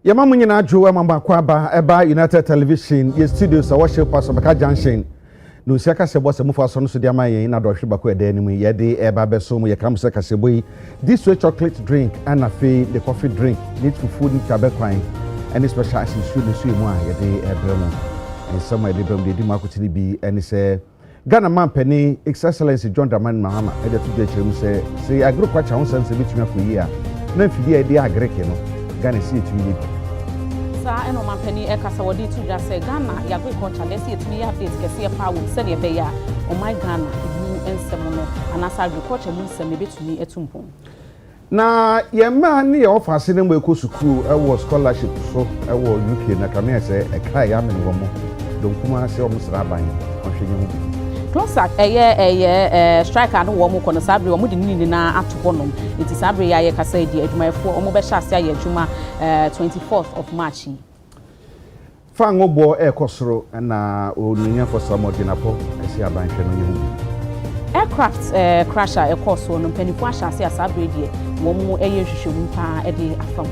Yama munyina Joe Mamba Kwaba Eba United Television ye studios a worship pastor Beka Junction no siaka sebo se mufa so no so dia mayen na do hweba ko ede ni mu ye de eba beso mu ye kam se kasebo yi this way chocolate drink and afi the coffee drink need for food in tabekwan any special as you the mu a ye de ebremo and some e de bem de di makotini bi and say Ghana man penny excellence John Dramani Mahama e de to je chirem say agriculture ho sense bitumi akoyi a na fidi e de agrike no Ghana see it me. Sir, and on my penny, Ekasa, what did you just say? Ghana, your agriculture, let's see it me updates, can see a power, send a bear, or my Ghana, you and Semono, and as agriculture means maybe to me at Tumpo. Now, your man, near off, I see them with school, I was scholarship, so I was UK, and I come here say, a cry, I'm in one more. Don't come and say, almost rabbi, I'm sure. Close a strike and warm on a sabri or moving in at Bonum. It is Sabri I can say, dear, my 4 or mobile Shastia Juma 24th of March. Fango bo air cosro and Unia for some more dinner, I see a bank aircraft crasher, a course on penny washer, say a sabri dear, one more air should pa a day after.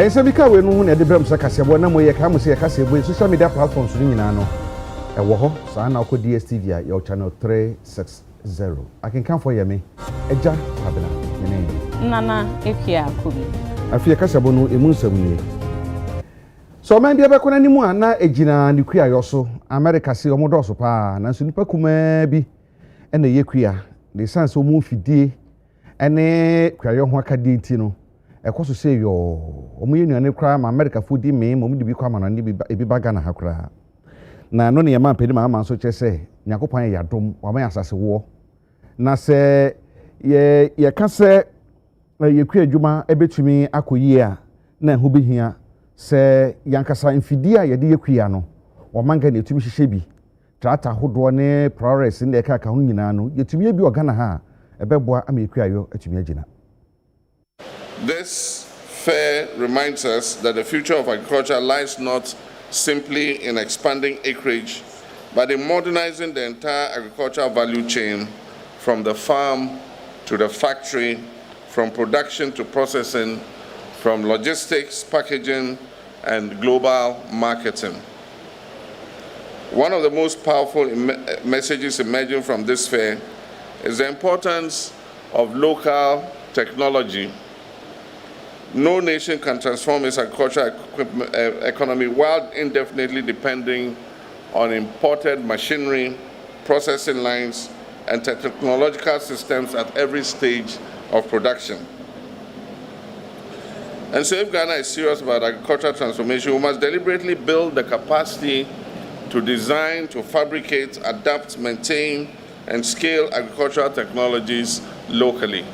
And so because we know at the Bram Sakasa, one more come see a castle with social media platforms in Nano. A woho, so now could DSTV your channel 360. I can come for you, me. A jack, Nana, if here could be. I fear Casabonu, a moon. So, my dear Bacon anymore, na a gina nuclear yoso, America see Omodoso pa, Nansupa Kumebi, and the Yaquia, the sons who move fiddy, and a crayon Wakadi Tino. A course to say your Omunion and crime, America food, me, Mummy be common and be bagana hakra. Na no ne yama pedi ma so chese nyakopan ya dom wa ma asase wo na se ye ka se ye kwu adwuma ebetumi akoyi a na hu behia se yankasa mfidi a ye de yekua no wa manga ne etumi hihye bi trata hodo ne progress ne ka ka hu nyina no yetumi bi ogana ha ebeboa ama yekua yo etumi agina. This fair reminds us that the future of agriculture lies not simply in expanding acreage, but in modernizing the entire agricultural value chain from the farm to the factory, from production to processing, from logistics, packaging, and global marketing. One of the most powerful messages emerging from this fair is the importance of local technology. No nation can transform its agricultural economy while indefinitely depending on imported machinery, processing lines, and technological systems at every stage of production. And so if Ghana is serious about agricultural transformation, we must deliberately build the capacity to design, to fabricate, adapt, maintain, and scale agricultural technologies locally.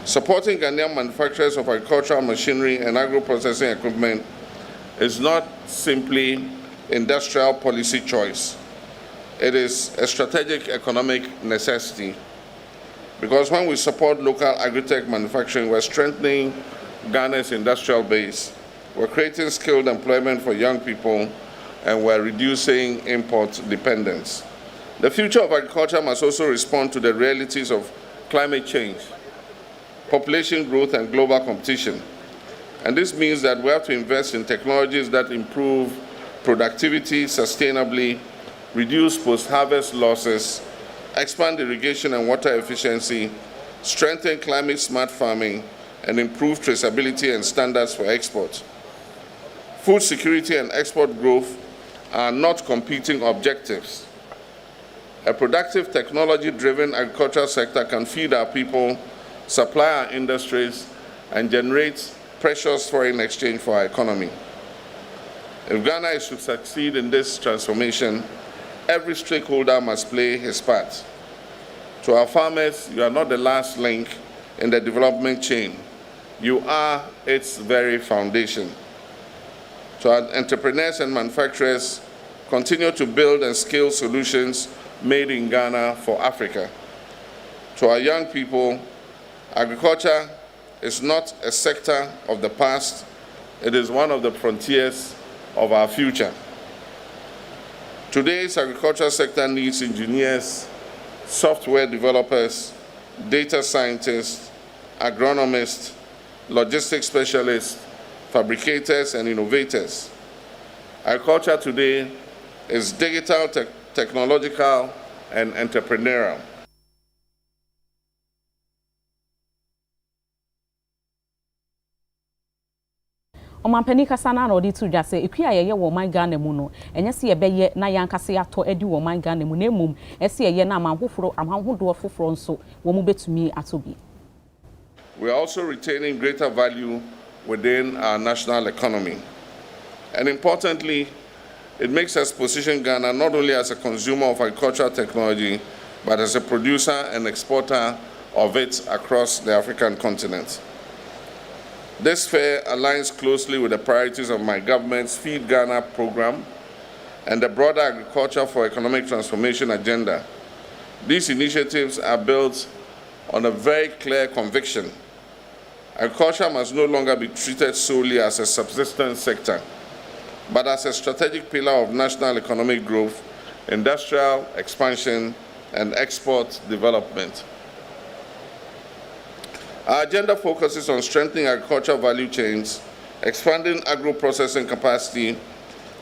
Supporting Ghanaian manufacturers of agricultural machinery and agro-processing equipment is not simply industrial policy choice. It is a strategic economic necessity. Because when we support local agri-tech manufacturing, we're strengthening Ghana's industrial base, we're creating skilled employment for young people, and we're reducing import dependence. The future of agriculture must also respond to the realities of climate change, population growth, and global competition. And this means that we have to invest in technologies that improve productivity sustainably, reduce post-harvest losses, expand irrigation and water efficiency, strengthen climate-smart farming, and improve traceability and standards for export. Food security and export growth are not competing objectives. A productive, technology-driven agricultural sector can feed our people, supply our industries, and generate precious foreign exchange for our economy. If Ghana is to succeed in this transformation, every stakeholder must play his part. To our farmers, you are not the last link in the development chain. You are its very foundation. To our entrepreneurs and manufacturers, continue to build and scale solutions made in Ghana for Africa. To our young people, agriculture is not a sector of the past, it is one of the frontiers of our future. Today's agriculture sector needs engineers, software developers, data scientists, agronomists, logistics specialists, fabricators, and innovators. Agriculture today is digital, technological, and entrepreneurial. Omampani kasa na odi tu dwa se ekua ye wo man Ghana mu no enye se ye beye na yankase ato edi wo man Ghana mu na emum ese ye na amanhoforo amanhodo foforo nso wo mu betumi atobi. We are also retaining greater value within our national economy. And importantly, it makes us position Ghana not only as a consumer of agricultural technology, but as a producer and exporter of it across the African continent. This fair aligns closely with the priorities of my government's Feed Ghana program and the broader Agriculture for Economic Transformation agenda. These initiatives are built on a very clear conviction. Agriculture must no longer be treated solely as a subsistence sector, but as a strategic pillar of national economic growth, industrial expansion, and export development. Our agenda focuses on strengthening agricultural value chains, expanding agro-processing capacity,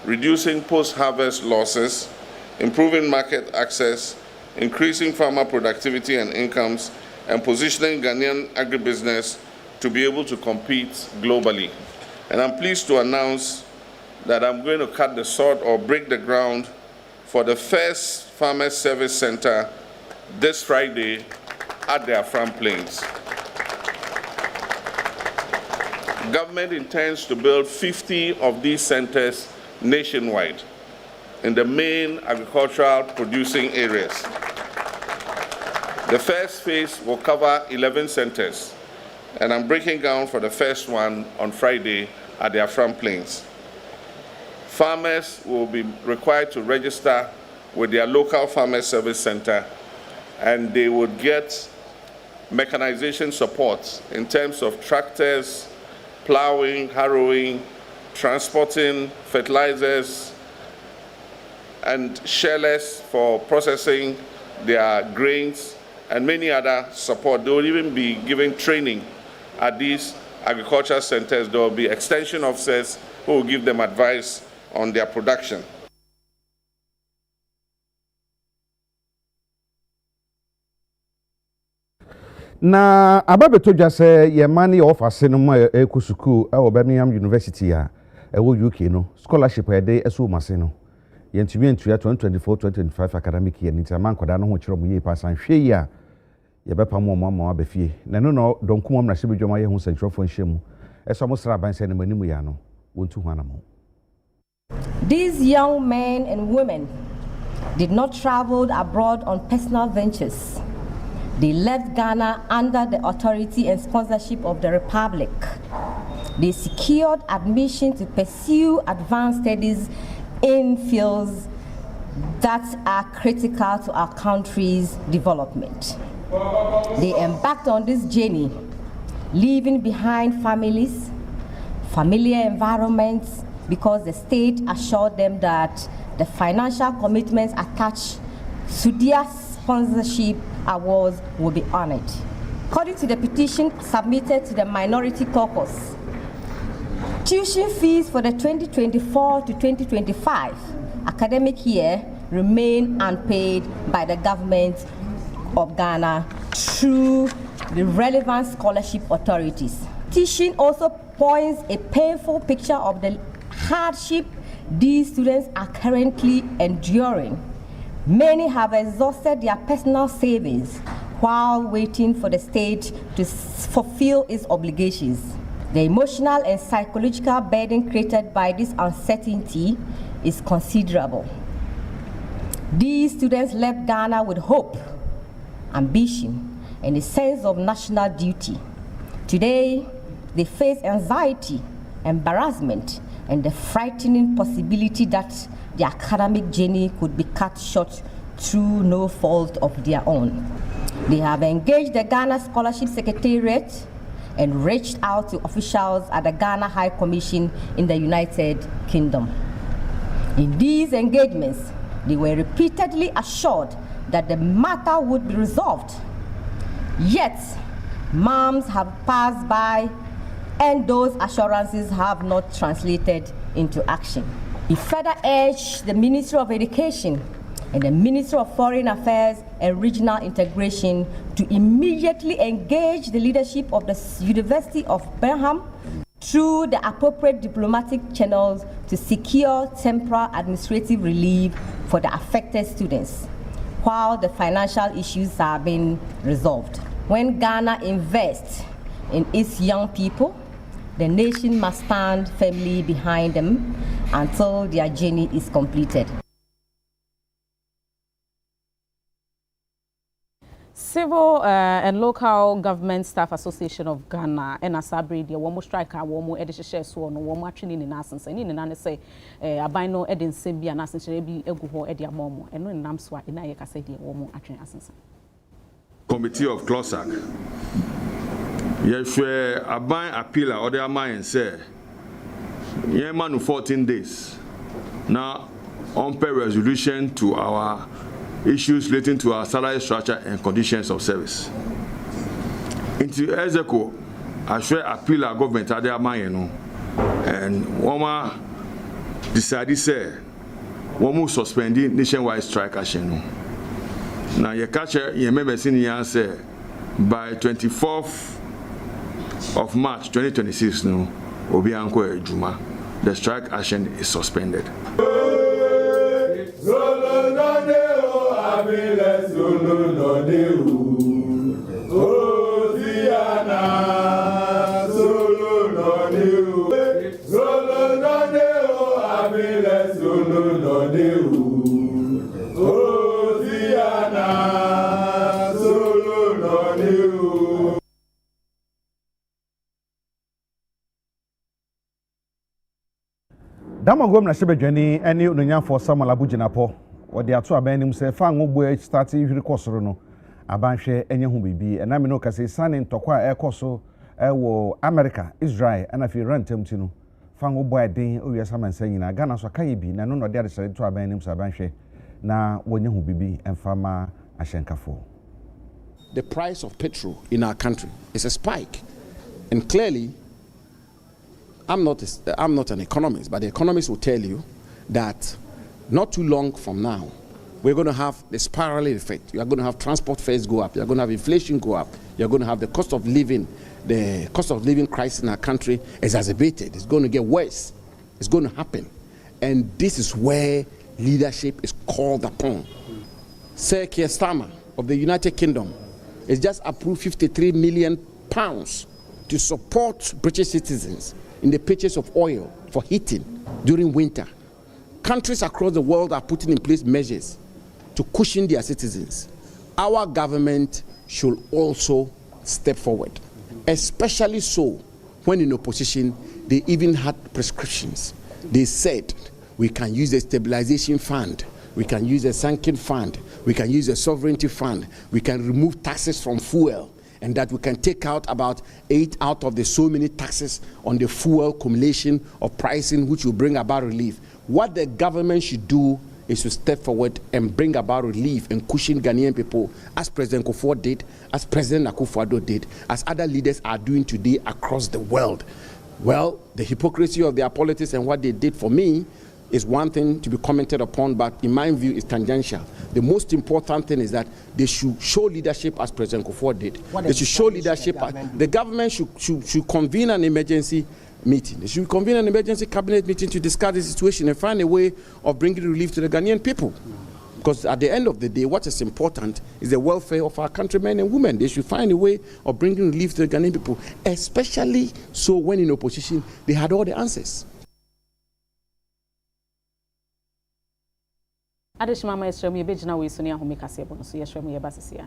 reducing post-harvest losses, improving market access, increasing farmer productivity and incomes, and positioning Ghanaian agribusiness to be able to compete globally. And I'm pleased to announce that I'm going to cut the sod or break the ground for the first Farmers Service Center this Friday at the Afram Plains. Government intends to build 50 of these centers nationwide in the main agricultural producing areas. The first phase will cover 11 centers, and I'm breaking ground for the first one on Friday at the Afram Plains. Farmers will be required to register with their local Farmers Service Center, and they would get mechanization support in terms of tractors, plowing, harrowing, transporting, fertilizers, and shellers for processing their grains, and many other support. They will even be giving training at these agriculture centers. There will be extension officers who will give them advice on their production. Na ababeto dwa se ye mani office no ma eku school e wo Birmingham University a e wo UK no scholarship e dey eso mase no ye ntumi ntua 2024-2025 academic year nti ama nkoda no ho kire mo ye pasan hwe yi a ye bepa mo mo abafie na no donkum amra hye bedwoma ye hu santrofo nhwemu eso mo sra ban se ne manimu ya no wontu hu anamo. These young men and women did not travel abroad on personal ventures. They left Ghana under the authority and sponsorship of the Republic. They secured admission to pursue advanced studies in fields that are critical to our country's development. They embarked on this journey, leaving behind families, familiar environments, because the state assured them that the financial commitments attached to their sponsorship awards will be honored. According to the petition submitted to the Minority Caucus, tuition fees for the 2024 to 2025 academic year remain unpaid by the government of Ghana through the relevant scholarship authorities. Petition also points a painful picture of the hardship these students are currently enduring. Many have exhausted their personal savings while waiting for the state to fulfill its obligations. The emotional and psychological burden created by this uncertainty is considerable. These students left Ghana with hope, ambition, and a sense of national duty. Today, they face anxiety, embarrassment, and the frightening possibility that the academic journey could be cut short through no fault of their own. They have engaged the Ghana Scholarship Secretariat and reached out to officials at the Ghana High Commission in the United Kingdom. In these engagements, they were repeatedly assured that the matter would be resolved. Yet, months have passed by and those assurances have not translated into action. We further urge the Ministry of Education and the Ministry of Foreign Affairs and Regional Integration to immediately engage the leadership of the University of Birmingham through the appropriate diplomatic channels to secure temporary administrative relief for the affected students while the financial issues are being resolved. When Ghana invests in its young people, the nation must stand firmly behind them until their journey is completed. Civil and Local Government Staff Association of Ghana and Asabre the one strike a one edition so no one actually in nonsense and in an say abino edin sembi and ascension be egu ho edia momo and no nam swa ina ye kase die one actually ascension. Committee of Closac. Yeshwe aban appeal or their mind say yeah man 14 days. Now on pay resolution to our issues relating to our salary structure and conditions of service. Into Ezeko, I share appeal our government at their mind, and Woma decided say Womu suspending nationwide strike action. Now you catch you remember seeing the answer by 24th of March 2026 no Obianko Juma. The strike action is suspended. Dama gom na shebedwani ene onunya for Samuel Abujinapo odi ato abanim se fa ngogbo start hwiri kosoro no abanhwe enye hu bibi ena me no kase sane ntokwa ekoso wo America Israel ana fi rantem ti no fa ngogbo eden owie samansa nyina Ghana so kaye bi na no no de ade sere to abanim se abanhwe na wonye hu bibi emfama ahyenkafo. The price of petrol in our country is a spike, and clearly I'm not an economist, but the economists will tell you that not too long from now, we're going to have the spiral effect. You are going to have transport fares go up. You're going to have inflation go up. You're going to have the cost of living crisis in our country exacerbated. It's going to get worse. It's going to happen. And this is where leadership is called upon. Sir Keir Starmer of the United Kingdom has just approved £53 million to support British citizens in the purchase of oil for heating during winter. Countries across the world are putting in place measures to cushion their citizens. Our government should also step forward, especially so when in opposition they even had prescriptions. They said we can use the stabilization fund, we can use a sinking fund, we can use a sovereignty fund, we can remove taxes from fuel, and that we can take out about 8 out of the so many taxes on the fuel accumulation of pricing, which will bring about relief. What the government should do is to step forward and bring about relief and cushion Ghanaian people, as President Kufuor did, as President Akufo-Addo did, as other leaders are doing today across the world. Well, the hypocrisy of their politics and what they did for me is one thing to be commented upon, but in my view is tangential. The most important thing is that they should show leadership as President Kufuor did. They should show leadership. The government should convene an emergency meeting. They should convene an emergency cabinet meeting to discuss the situation and find a way of bringing relief to the Ghanaian people. Because at the end of the day, what is important is the welfare of our countrymen and women. They should find a way of bringing relief to the Ghanaian people, especially so when in opposition, they had all the answers. Adeshima maestro mi bejina we so ne ahomeka se bono so yesro mi ye basisia.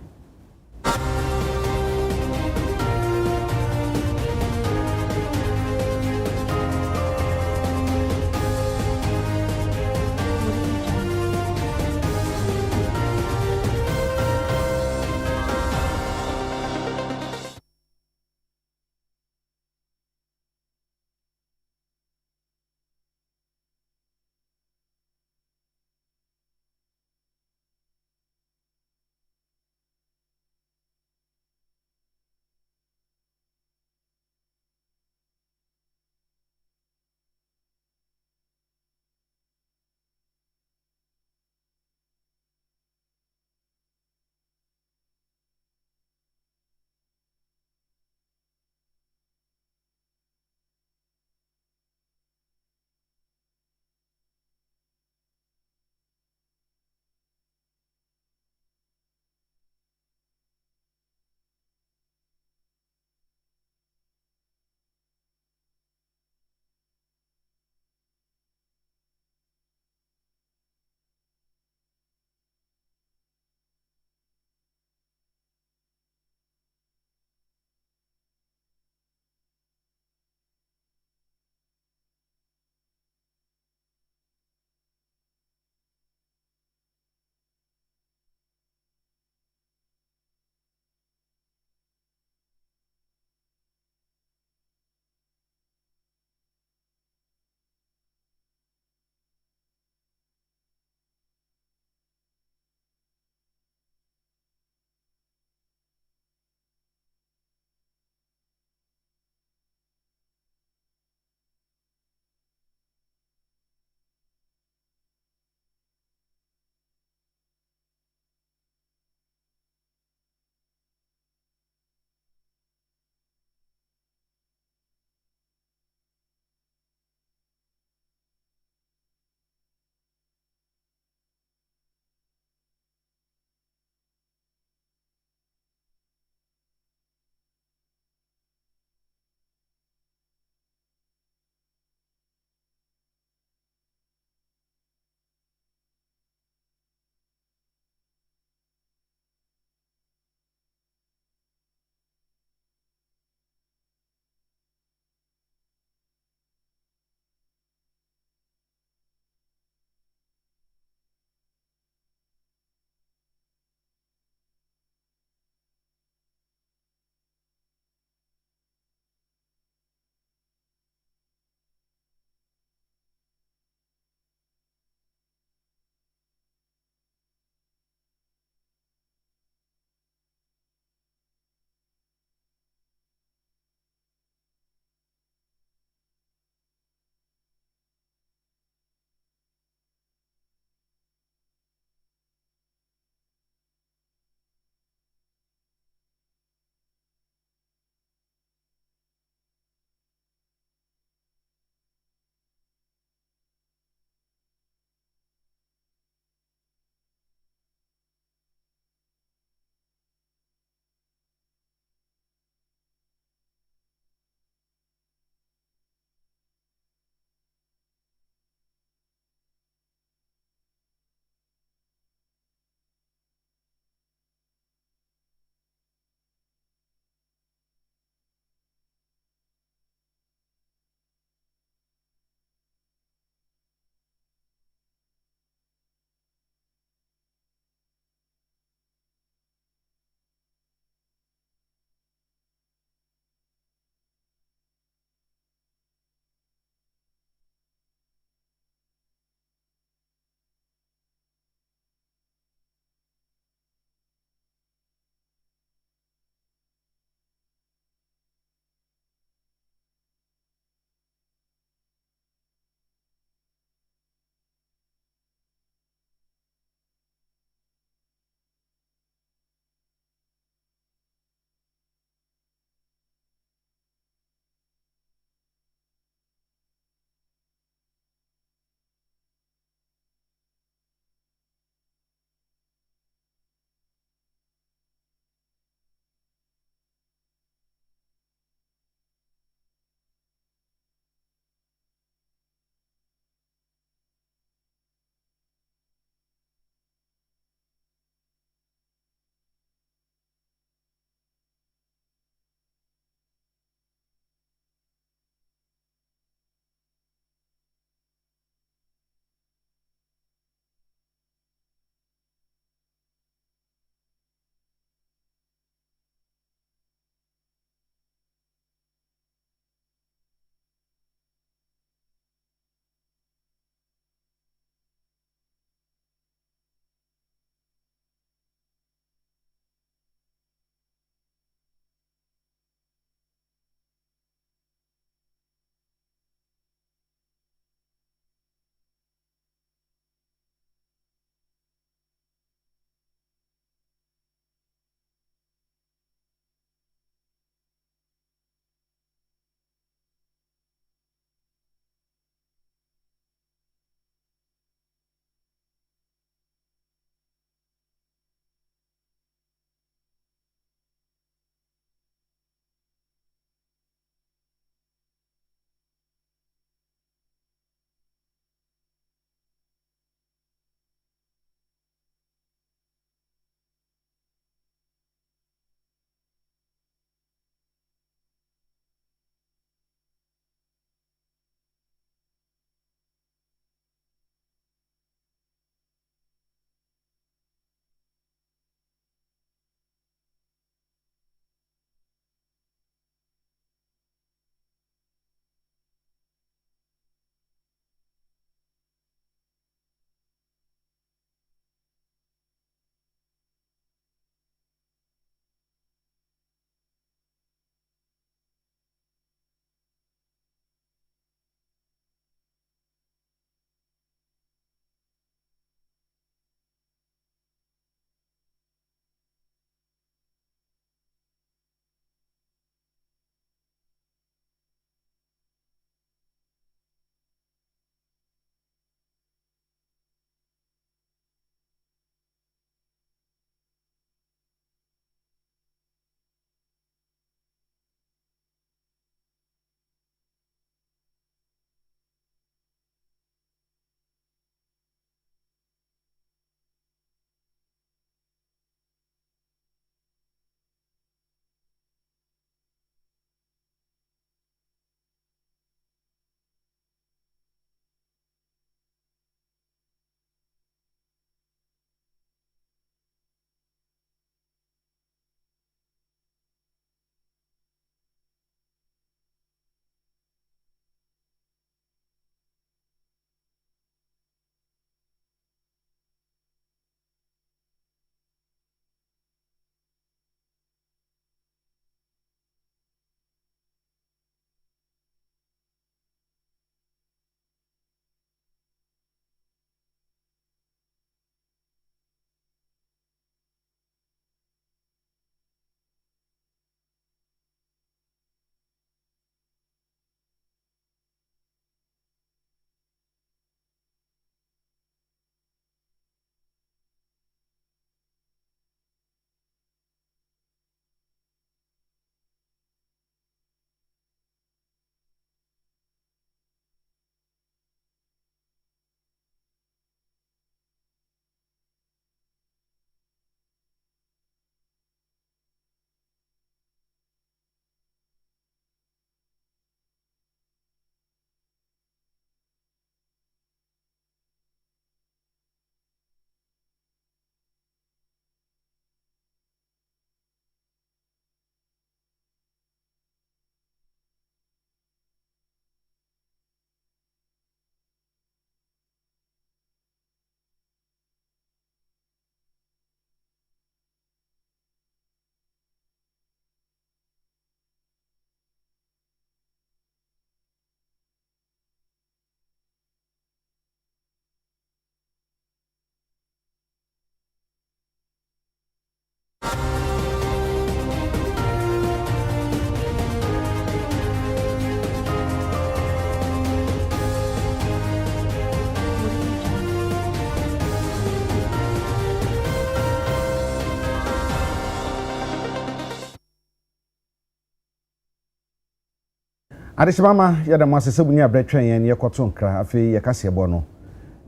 Adeshimama yada mwasese bunya bretwen yen ye kwoto nkra afi ye kase bo no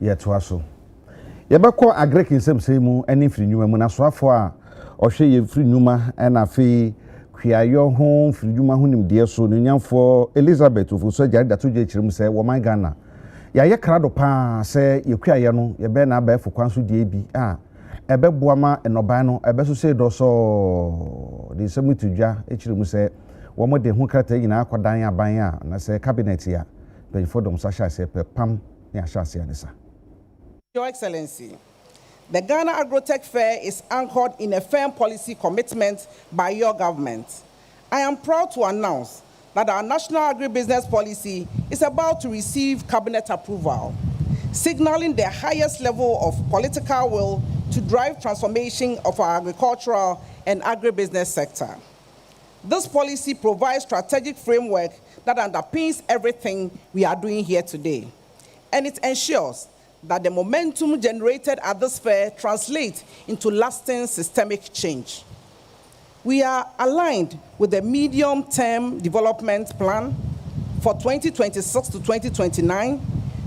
ye to aso ye bekọ agrek nsem mu eni firi nwuma mu na so afọ a ohwe ye firi nwuma na afi kwiayo ho firi nwuma ho nimde so no nyamfo Elizabeth ofuso jare dato je chirim se wo man Ghana ya ye krado pa se ye kwiaye no ye be na aba efokwan so die bi ebe boama enoban no ebe so se do so de nsem tudwa chirim se wo mo de hu krata nyina akwadan aban a na se cabinet ya benfodom sa sha se pam ne asha se anisa. Your Excellency, the Ghana Agrotech Fair is anchored in a firm policy commitment by your government. I am proud to announce that our national agribusiness policy is about to receive cabinet approval, signaling the highest level of political will to drive transformation of our agricultural and agribusiness sector. This policy provides strategic framework that underpins everything we are doing here today, and it ensures that the momentum generated at this fair translates into lasting systemic change. We are aligned with the medium-term development plan for 2026 to 2029,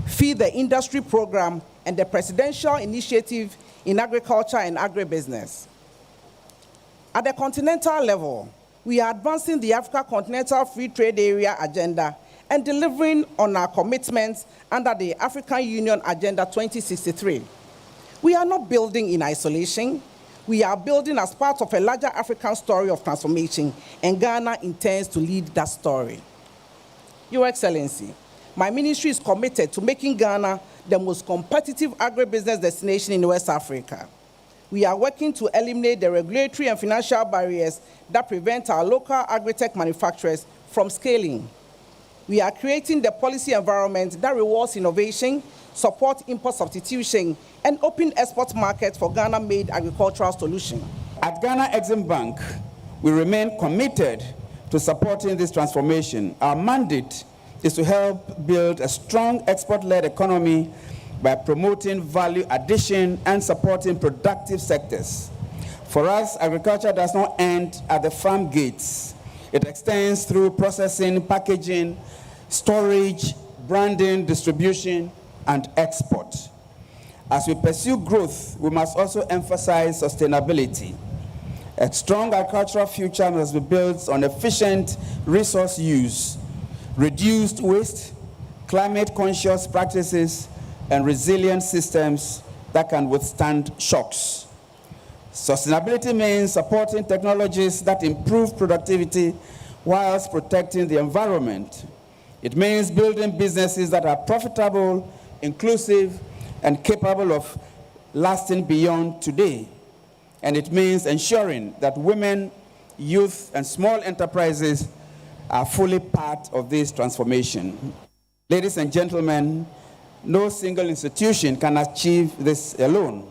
Feed the Industry Program, and the Presidential Initiative in Agriculture and Agribusiness. At the continental level, we are advancing the Africa Continental Free Trade Area Agenda and delivering on our commitments under the African Union Agenda 2063. We are not building in isolation. We are building as part of a larger African story of transformation, and Ghana intends to lead that story. Your Excellency, my ministry is committed to making Ghana the most competitive agribusiness destination in West Africa. We are working to eliminate the regulatory and financial barriers that prevent our local agri-tech manufacturers from scaling. We are creating the policy environment that rewards innovation, supports import substitution, and open export markets for Ghana-made agricultural solutions. At Ghana Exim Bank, we remain committed to supporting this transformation. Our mandate is to help build a strong export-led economy by promoting value addition and supporting productive sectors. For us, agriculture does not end at the farm gates. It extends through processing, packaging, storage, branding, distribution, and export. As we pursue growth, we must also emphasize sustainability. A strong agricultural future must be built on efficient resource use, reduced waste, climate-conscious practices, and resilient systems that can withstand shocks. Sustainability means supporting technologies that improve productivity whilst protecting the environment. It means building businesses that are profitable, inclusive, and capable of lasting beyond today. And it means ensuring that women, youth, and small enterprises are fully part of this transformation. Ladies and gentlemen, no single institution can achieve this alone.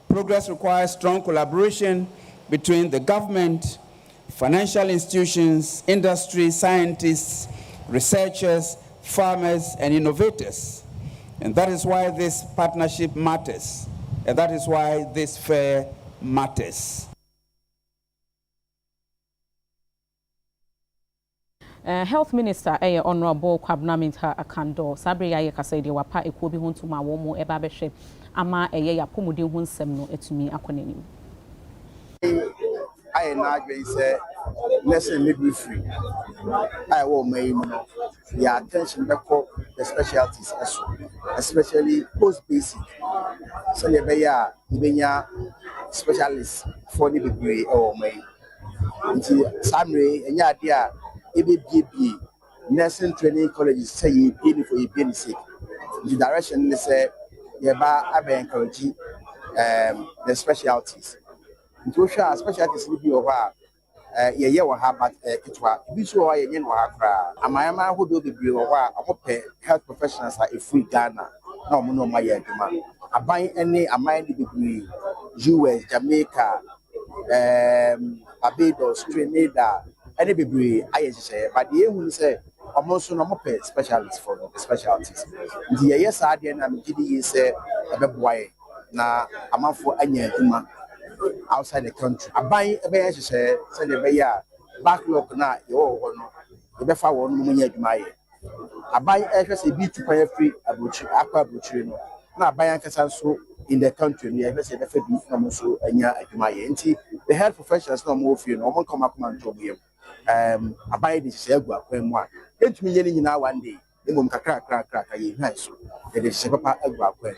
Progress requires strong collaboration between the government, financial institutions, industry, scientists, researchers, farmers, and innovators. And that is why this partnership matters. And that is why this fair matters. Health Minister Honorable Kwabena Mintah Akando Sabre ya kasa de wapa ekuo bi hontuma wo mo eba behwe ama ya pomode ho nsem no etumi akonanim. I na adwen say lesson midwifery I wo mai no ya attention beko the specialties especially post basic so le be ya ibenya specialists for the degree or mai nti samre enya ade a EBB nursing training colleges say you pay for your being sick. The direction is yeba abe encourage the specialties. Into specialties will be over ye wa ha but kitwa bi so wa ye no ha kra amayama hodo bebre wa amope health professionals are a free Ghana na omo no ma ye aduma aban ene aman de bebre US Jamaica Barbados Trinidad any baby I say but the who say almost no more specialists for the specialties. The yes I didn't am gidi say a boy na amafo anya aduma outside the country. Aban ebe say the be backlog na yo no ebefa won no munya adwuma ye aban ehwese bi tupan free abrochi akwa abrochi no na aban ankasa so in the country no ehwese ebefa bi na mo so anya adwuma ye nti the health professionals no mo ofie no mo come up man to mo aban de se agua kwan mu a entumi ye ni nyina one day emom kakra ka ye hwan so de se papa agua kwan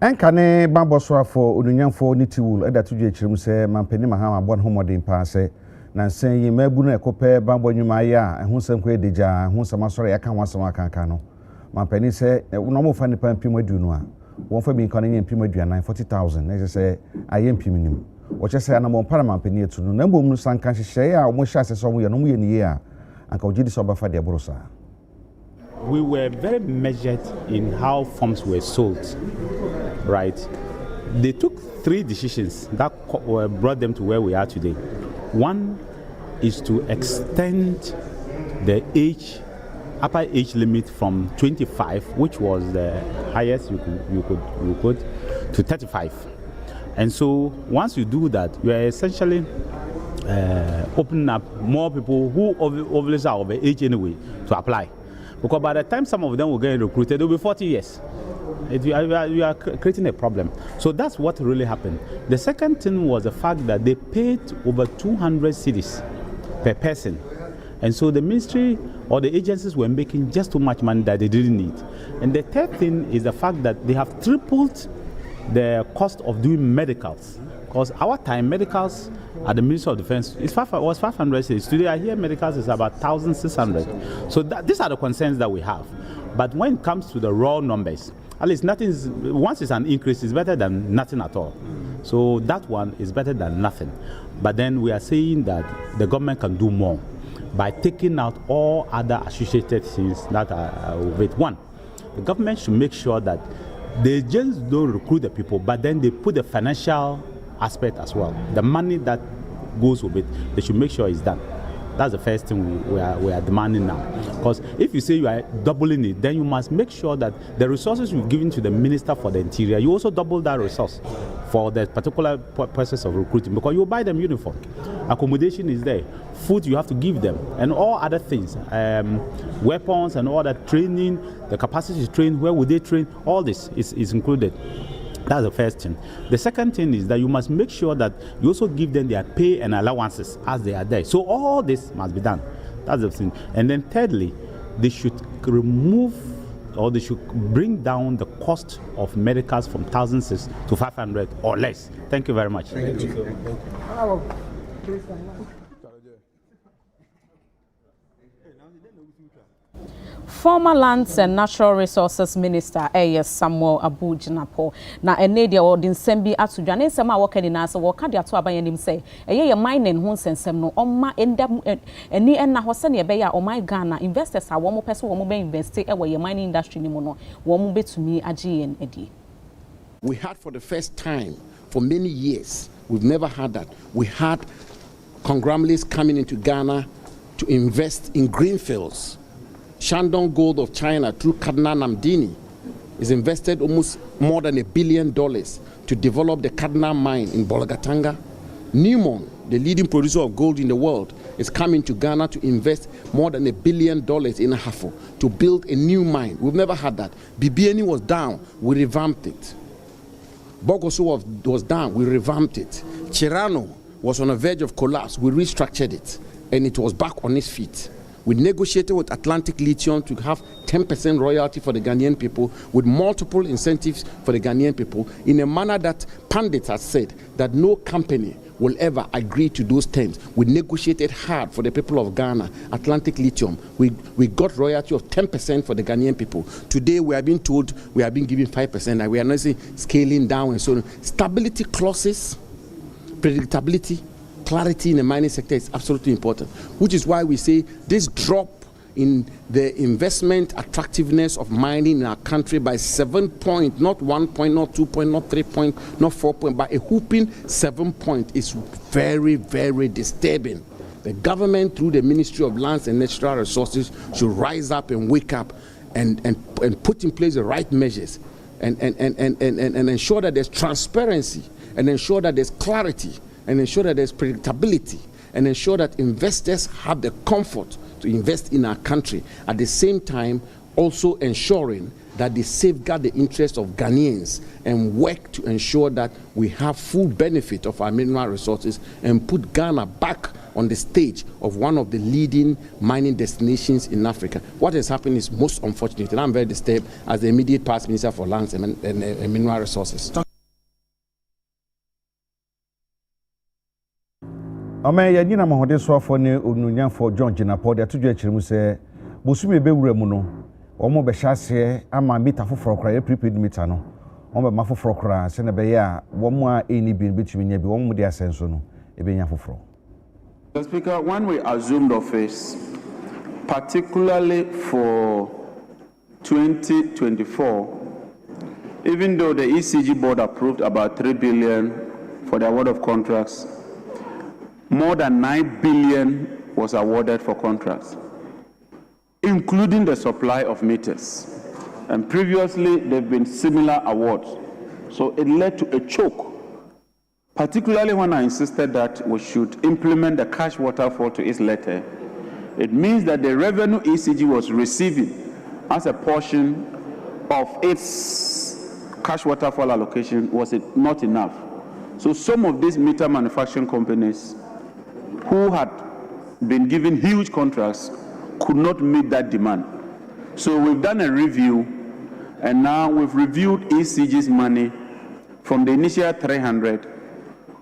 Enkane bamboswa for ununyamfo ni tiwul eda tudwe chirim se mampeni mahama bon homodin pa se na nsen yi mabu na ekope bambo nyuma ya ehun sem ko edija ehun sem asore ya kan wasem akanka no mampeni se no mo fa ni pa mpim aduonu a won fa bi nkan nye mpim aduana 40,000 na se aye mpim nim wo che se na mo para mampeni etu no na mbom no sanka hyehyɛ a mo hye so mo ye no mo ye ni ye a anka ogidi so ba fa de borosa. We were very measured in how farms were sold, right? They took 3 decisions that brought them to where we are today. One is to extend the upper age limit from 25, which was the highest you could, to 35. And so once you do that, you are essentially opening up more people who obviously are of age anyway to apply. Because by the time some of them will get recruited, they'll be 40 years. You are creating a problem. So that's what really happened. The second thing was the fact that they paid over 200 cedis per person. And so the ministry or the agencies were making just too much money that they didn't need. And the third thing is the fact that they have tripled the cost of doing medicals. Because our time, medicals at the Ministry of Defense was 500 cedis. Today I hear medicals is about 1,600. So these are the concerns that we have. But when it comes to the raw numbers, at least once it's an increase, it's better than nothing at all. So that one is better than nothing. But then we are saying that the government can do more by taking out all other associated things that are with it. One, the government should make sure that they just don't recruit the people, but then they put the financial aspect as well. The money that goes with it, they should make sure it's done. That's the first thing we are demanding now. Because if you say you are doubling it, then you must make sure that the resources you've given to the Minister for the Interior, you also double that resource for the particular process of recruiting, because you buy them uniform. Accommodation is there. Food you have to give them, and all other things. Weapons and all that, training, the capacity to train, where would they train, all this is included. That's the first thing. The second thing is that you must make sure that you also give them their pay and allowances as they are there. So all this must be done. That's the thing. And then thirdly, they should remove or they should bring down the cost of medicals from 1,006 to 500 or less. Thank you very much. Thank you. Former Lands and Natural Resources Minister Samuel Abu Jinapo na ene dia odin sembi atudwane nsema woka ni na ase woka dia to aban yanim say ye mining ho nsensem no omma endam eni enna ho se ne ebe ya omai Ghana investors a wo mo pese wo mo be invest e wo ye mining industry ni mo no wo mo betumi agi en edi. We had for the first time for many years, we've never had that. We had conglomerates coming into Ghana to invest in greenfields. Shandong Gold of China through Cardinal Namdini is invested almost more than $1 billion to develop the Cardinal mine in Bolgatanga. Newmont, the leading producer of gold in the world, is coming to Ghana to invest more than $1 billion in Ahafo to build a new mine. We've never had that. BBNE was down, we revamped it. Bogoso was down, we revamped it. Chirano was on the verge of collapse, we restructured it, and it was back on its feet. We negotiated with Atlantic Lithium to have 10% royalty for the Ghanaian people with multiple incentives for the Ghanaian people in a manner that pundits have said that no company will ever agree to those terms. We negotiated hard for the people of Ghana, Atlantic Lithium. We got royalty of 10% for the Ghanaian people. Today we are being told we are being given 5% and we are not scaling down and so on. Stability clauses, predictability, clarity in the mining sector is absolutely important, which is why we say this drop in the investment attractiveness of mining in our country by 7 points, not 1 point, not 2 point, not 3 point, not 4 point, but a whooping 7 point is very, very disturbing. The government, through the Ministry of Lands and Natural Resources, should rise up and wake up and put in place the right measures and ensure that there's transparency and ensure that there's clarity and ensure that there's predictability, and ensure that investors have the comfort to invest in our country, at the same time also ensuring that they safeguard the interests of Ghanaians and work to ensure that we have full benefit of our mineral resources and put Ghana back on the stage of one of the leading mining destinations in Africa. What has happened is most unfortunate, and I'm very disturbed as the immediate past Minister for Lands and Mineral Resources. Ame ya nyina mahode so afọ ne onunyanfo John Jinapọ de atodwa akire mu se bosumi bewura mu no omo be hyase ama meter foforo kra prepaid meter no omo be mafoforo kra se na be ya womo a eni bi betumi nya bi womo de asenso no e be nya foforo. Mr. Speaker, when we assumed office, particularly for 2024, even though the ECG board approved about 3 billion for the award of contracts, more than 9 billion was awarded for contracts, including the supply of meters. And previously, there have been similar awards. So it led to a choke, particularly when I insisted that we should implement the cash waterfall to its letter. It means that the revenue ECG was receiving as a portion of its cash waterfall allocation was not enough. So some of these meter manufacturing companies who had been given huge contracts could not meet that demand. So we've done a review, and now we've reviewed ECG's money from the initial 300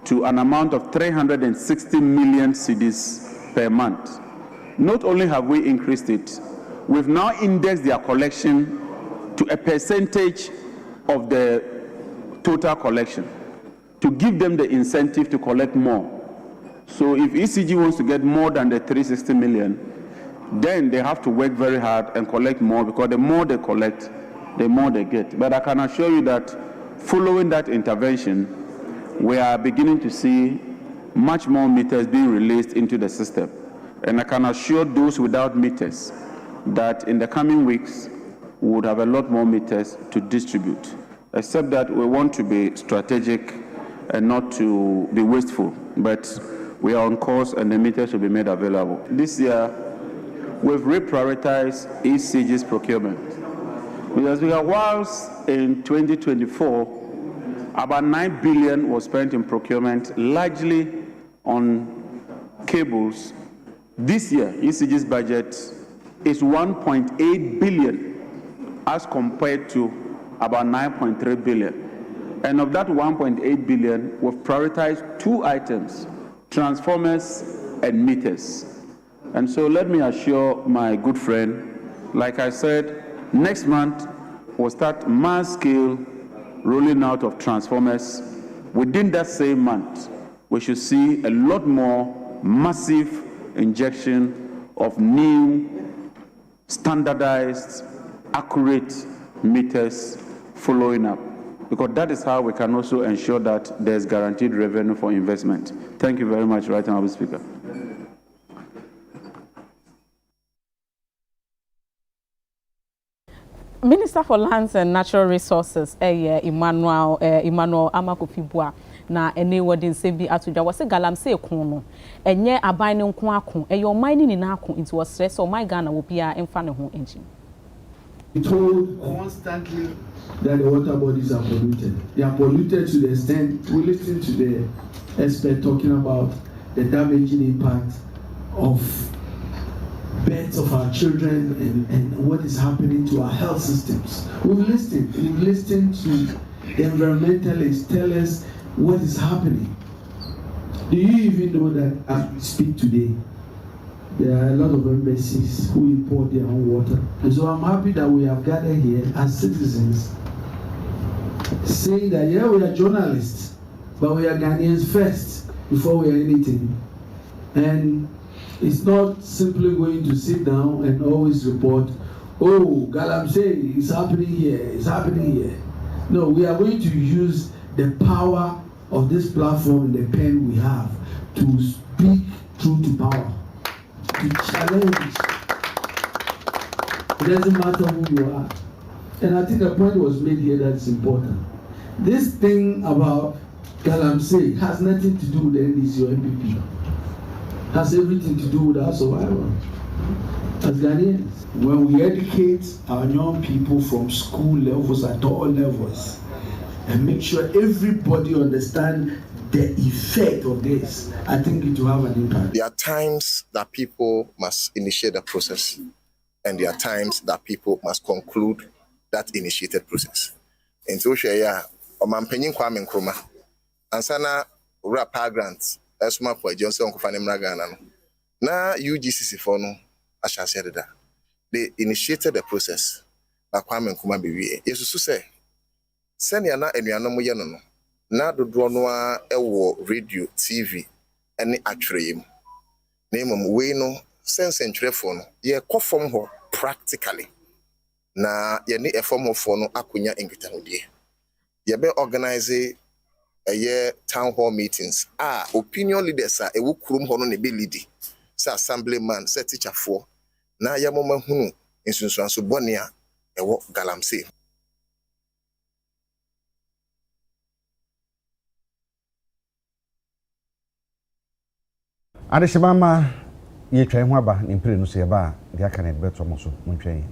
to an amount of 360 million cedis per month. Not only have we increased it, we've now indexed their collection to a percentage of the total collection to give them the incentive to collect more. So if ECG wants to get more than the 360 million, then they have to work very hard and collect more, because the more they collect, the more they get. But I can assure you that following that intervention, we are beginning to see much more meters being released into the system. And I can assure those without meters that in the coming weeks, we would have a lot more meters to distribute, except that we want to be strategic and not to be wasteful. But we are on course, and the meters will be made available. This year, we've reprioritized ECG's procurement. Because whilst in 2024, about 9 billion was spent in procurement, largely on cables, this year, ECG's budget is 1.8 billion as compared to about 9.3 billion. And of that 1.8 billion, we've prioritized 2 items: transformers and meters. And so let me assure my good friend, like I said, next month we'll start mass-scale rolling out of transformers. Within that same month, we should see a lot more massive injection of new, standardized, accurate meters following up, because that is how we can also ensure that there's guaranteed revenue for investment. Thank you very much, Right Honourable Speaker. Minister for Lands and Natural Resources, Emmanuel Amakofibua, na ene wording se bi atodwa wose galamsey ekon no enye aban ne nko akon eyo mining ni na akon into was stress so my Ghana will be emfa ne ho engine. We told constantly that the water bodies are polluted. They are polluted to the extent we listen to the expert talking about the damaging impact of births of our children and what is happening to our health systems. We've listened to the environmentalists tell us what is happening. Do you even know that as we speak today, there are a lot of embassies who import their own water? And so I'm happy that we have gathered here as citizens saying that, yeah, we are journalists, but we are Ghanaians first before we are anything. And it's not simply going to sit down and always report, oh, Galamsey, it's happening here, it's happening here. No, we are going to use the power of this platform and the pen we have to speak truth to power, to challenge. It doesn't matter who you are. And I think a point was made here that's important. This thing about galamsey has nothing to do with NDC or MPP. Has everything to do with our survival as Ghanaians. When we educate our young people from school levels at all levels and make sure everybody understands the effect of this, I think it will have an impact. There are times that people must initiate the process, and there are times that people must conclude that initiated process. And so, Omampenyin Kwame Nkrumah, ansana ura grant, esuma for Johnson Kufane Mragana. Na UGCC for no, I shall say that they initiated the process. But Kwame Nkrumah be Yesu say, send yana enuano mo yano no. Na do no ewo radio, TV, any actually. Name we no sense and telephone ye kofom ho practically na ye ni e form of no akunya nkitahudie ye be organize town hall meetings opinion leaders e wo kurum ho no ne be lead sa assemblyman sa teacher for na ye moma hunu nsunsuanso bone a e wo galamsey. Adeshimama ye twan ho aba ne mpire no so ye ba de aka ne beto mo so mo twan.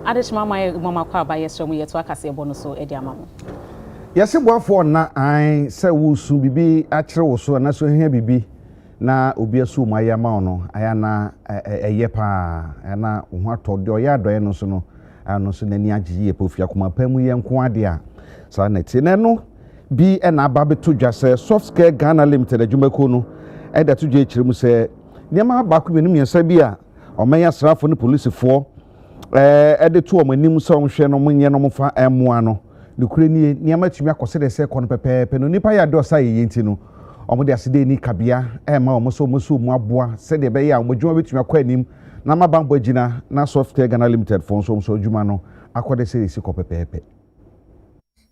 adechima mama kwa ba yesro mu yeto akase ebo no so edi amamo yesi boafo na an se wusu bibi akire wo so na so hia bibi na obi asu mu ayama no aya na eye pa na ho atode oya adoye no so no ano so nani agiye pofia kuma pamu ye nko ade a sa na tine no bi na aba beto dwase soft care Ghana Limited adwumako no eda to dwe kire mu se niam aba ko benum yesa bi a omanya srafo ne policefo ede to omanim so nhwe no munye no mfa emoa no nukure ni niam atumi akose de se kono pepepe no nipa ya do sa ye nti no omo de asede ni kabia ma omo so mu aboa se de be ya omo dwuma betumi akwa anim na mabambo agina na soft care Ghana Limited fon so dwuma no akode se isi ko pepepe.